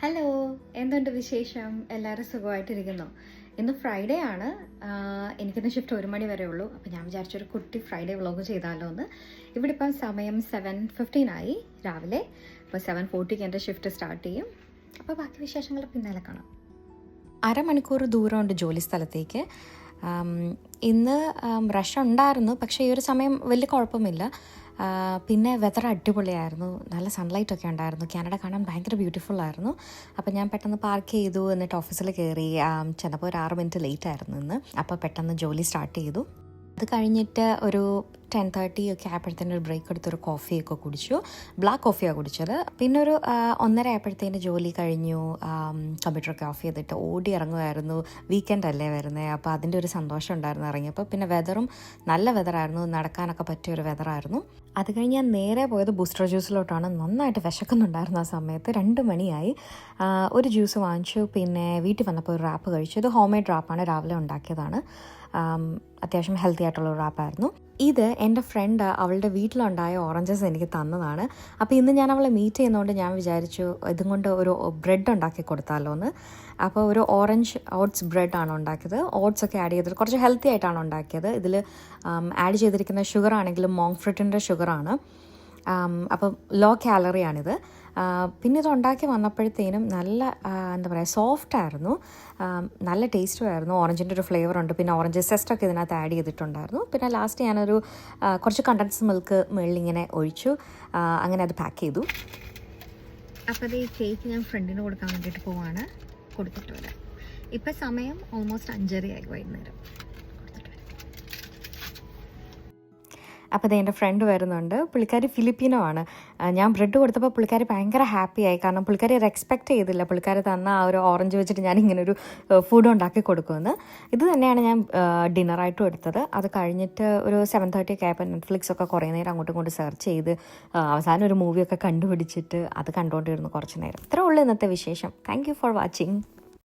Hello, എന്തുണ്ട് വിശേഷം? എല്ലാവരും സുഖമായിട്ടിരിക്കുന്നു. ഇന്ന് ഫ്രൈഡേ ആണ്. എനിക്കിന്ന് ഷിഫ്റ്റ് 1 മണി വരെ ഉള്ളൂ. അപ്പോൾ ഞാൻ വിചാരിച്ചൊരു കുട്ടി ഫ്രൈഡേ വ്ളോഗ് ചെയ്താലോ എന്ന്. ഇവിടെ ഇപ്പം സമയം 7:15 ആയി രാവിലെ. അപ്പോൾ 7:40 എൻ്റെ ഷിഫ്റ്റ് സ്റ്റാർട്ട് ചെയ്യും. അപ്പോൾ ബാക്കി വിശേഷങ്ങൾ പിന്നാലെ കാണാം. അരമണിക്കൂർ ദൂരമുണ്ട് ജോലി സ്ഥലത്തേക്ക്. ഇന്ന് റഷ് ഉണ്ടായിരുന്നു, പക്ഷേ ഈ ഒരു സമയം വലിയ കുഴപ്പമില്ല. പിന്നെ വെതർ അടിപൊളിയായിരുന്നു, നല്ല സൺലൈറ്റൊക്കെ ഉണ്ടായിരുന്നു. കാനഡ കാണാൻ ഭയങ്കര ബ്യൂട്ടിഫുൾ ആയിരുന്നു. അപ്പോൾ ഞാൻ പെട്ടെന്ന് പാർക്ക് ചെയ്തു, എന്നിട്ട് ഓഫീസിൽ കയറി. ചെന്നപ്പോൾ ഒരു 6 മിനിറ്റ് ലേറ്റ് ആയിരുന്നു ഇന്ന്. അപ്പോൾ പെട്ടെന്ന് ജോലി സ്റ്റാർട്ട് ചെയ്തു. അത് കഴിഞ്ഞിട്ട് ഒരു 10:30 ഒക്കെ ആയപ്പോഴത്തേനും ഒരു ബ്രേക്ക് എടുത്തൊരു കോഫിയൊക്കെ കുടിച്ചു. ബ്ലാക്ക് കോഫിയാണ് കുടിച്ചത്. പിന്നെ ഒരു 1:30 ആയപ്പോഴത്തേന് ജോലി കഴിഞ്ഞു. കമ്പ്യൂട്ടറൊക്കെ ഓഫ് ചെയ്തിട്ട് ഓടി ഇറങ്ങുമായിരുന്നു. വീക്കെൻഡ് അല്ലേ വരുന്നത്, അപ്പോൾ അതിൻ്റെ ഒരു സന്തോഷം ഉണ്ടായിരുന്നു ഇറങ്ങിയപ്പോൾ. പിന്നെ വെതറും നല്ല വെതറായിരുന്നു, നടക്കാനൊക്കെ പറ്റിയൊരു വെതറായിരുന്നു. അത് കഴിഞ്ഞ് ഞാൻ നേരെ പോയത് ബൂസ്റ്റർ ജ്യൂസിലോട്ടാണ്. നന്നായിട്ട് വിശക്കുന്നുണ്ടായിരുന്നു ആ സമയത്ത്. 2 മണിയായി. ഒരു ജ്യൂസ് വാങ്ങിച്ചു. പിന്നെ വീട്ടിൽ വന്നപ്പോൾ ഒരു റാപ്പ് കഴിച്ചു. ഇത് ഹോം മെയ്ഡ് റാപ്പാണ്, രാവിലെ ഉണ്ടാക്കിയതാണ്. അത്യാവശ്യം ഹെൽത്തി ആയിട്ടുള്ള റാപ്പായിരുന്നു. ഇത് എൻ്റെ ഫ്രണ്ട് അവളുടെ വീട്ടിലുണ്ടായ ഓറഞ്ചസ് എനിക്ക് തന്നതാണ്. അപ്പോൾ ഇന്ന് ഞാൻ അവളെ മീറ്റ് ചെയ്യുന്നതുകൊണ്ട് ഞാൻ വിചാരിച്ചു ഇതും കൊണ്ട് ഒരു ബ്രെഡ് ഉണ്ടാക്കി കൊടുത്താലോ എന്ന്. അപ്പോൾ ഒരു ഓറഞ്ച് ഓട്സ് ബ്രെഡാണ് ഉണ്ടാക്കിയത്. ഓട്സ് ഒക്കെ ആഡ് ചെയ്തിട്ട് കുറച്ച് ഹെൽത്തി ആയിട്ടാണ് ഉണ്ടാക്കിയത്. ഇതിൽ ആഡ് ചെയ്തിരിക്കുന്ന ഷുഗർ ആണെങ്കിലും മോങ് ഫ്രൂട്ടിൻ്റെ ഷുഗറാണ്. അപ്പം ലോ കാലറിയാണിത്. പിന്നെ ഇത് ഉണ്ടാക്കി വന്നപ്പോഴത്തേനും നല്ല എന്താ പറയുക, സോഫ്റ്റായിരുന്നു, നല്ല ടേസ്റ്റുമായിരുന്നു. ഓറഞ്ചിൻ്റെ ഒരു ഫ്ലേവർ ഉണ്ട്. പിന്നെ ഓറഞ്ച് സെസ്റ്റൊക്കെ ഇതിനകത്ത് ആഡ് ചെയ്തിട്ടുണ്ടായിരുന്നു. പിന്നെ ലാസ്റ്റ് ഞാനൊരു കുറച്ച് കണ്ടൻസ് മിൽക്ക് മുകളിലിങ്ങനെ ഒഴിച്ചു. അങ്ങനെ അത് പാക്ക് ചെയ്തു. അപ്പോൾ അത് ഈ കേക്ക് ഞാൻ ഫ്രണ്ടിന് കൊടുക്കാൻ വേണ്ടിയിട്ട് പോവാണ്. കൊടുത്തിട്ട് വരാം. ഇപ്പം സമയം ഓൾമോസ്റ്റ് 5:30 ആയി വൈകുന്നേരം. അപ്പോൾ ഇത് എൻ്റെ ഫ്രണ്ട് വരുന്നുണ്ട്. പുള്ളിക്കാരി ഫിലിപ്പീനോ ആണ്. ഞാൻ ബ്രെഡ് കൊടുത്തപ്പോൾ പുള്ളിക്കാരി ഭയങ്കര ഹാപ്പിയായി. കാരണം പുള്ളിക്കാരി അത് എക്സ്പെക്റ്റ് ചെയ്തില്ല. പുള്ളിക്കാരി തന്ന ആ ഒരു ഓറഞ്ച് വെച്ചിട്ട് ഞാൻ ഇങ്ങനൊരു ഫുഡ് ഉണ്ടാക്കി കൊടുക്കുമെന്ന്. ഇത് തന്നെയാണ് ഞാൻ ഡിന്നറായിട്ടും എടുത്തത്. അത് കഴിഞ്ഞിട്ട് ഒരു 7:30 ഒക്കെ ആയപ്പോൾ നെറ്റ്ഫ്ലിക്സ് ഒക്കെ കുറേ നേരം അങ്ങോട്ടും ഇങ്ങോട്ട് സെർച്ച് ചെയ്ത് അവസാനം ഒരു മൂവിയൊക്കെ കണ്ടുപിടിച്ചിട്ട് അത് കണ്ടുകൊണ്ടിരുന്നു കുറച്ച് നേരം. ഇത്രേ ഉള്ളൂ ഇന്നത്തെ വിശേഷം. Thank you for watching.